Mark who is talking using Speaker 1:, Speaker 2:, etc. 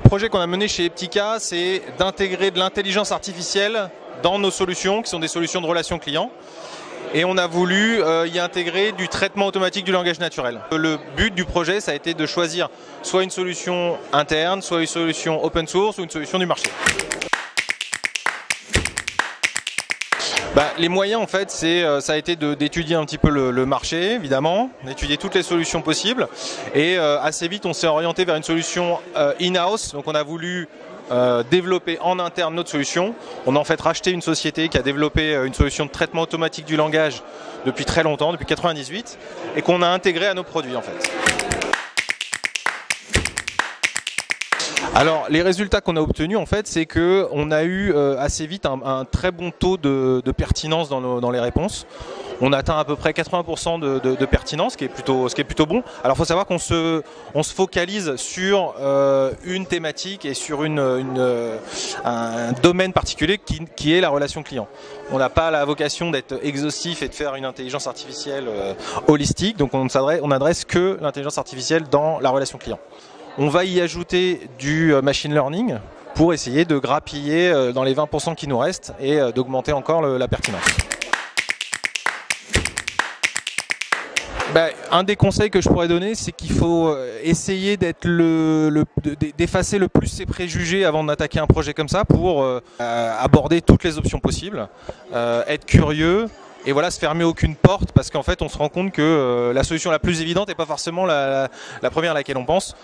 Speaker 1: projet qu'on a mené chez Eptica, c'est d'intégrer de l'intelligence artificielle dans nos solutions, qui sont des solutions de relations clients. Et on a voulu y intégrer du traitement automatique du langage naturel. Le but du projet, ça a été de choisir soit une solution interne, soit une solution open source ou une solution du marché. Les moyens, en fait, ça a été d'étudier un petit peu le marché, évidemment, d'étudier toutes les solutions possibles. Et assez vite, on s'est orienté vers une solution in-house. Donc on a voulu développer en interne notre solution. On a en fait racheté une société qui a développé une solution de traitement automatique du langage depuis très longtemps, depuis 1998, et qu'on a intégré à nos produits, en fait. Alors, les résultats qu'on a obtenus, en fait, c'est qu'on a eu assez vite un très bon taux de pertinence dans les réponses. On atteint à peu près 80% de pertinence, ce qui est plutôt bon. Alors, il faut savoir qu'on se focalise sur une thématique et sur un domaine particulier qui est la relation client. On n'a pas la vocation d'être exhaustif et de faire une intelligence artificielle holistique, donc on n'adresse que l'intelligence artificielle dans la relation client. On va y ajouter du machine learning pour essayer de grappiller dans les 20% qui nous restent et d'augmenter encore la pertinence. Un des conseils que je pourrais donner, c'est qu'il faut essayer d'effacer le plus ses préjugés avant d'attaquer un projet comme ça pour aborder toutes les options possibles, être curieux. Et voilà, se fermer aucune porte, parce qu'en fait on se rend compte que la solution la plus évidente n'est pas forcément la première à laquelle on pense.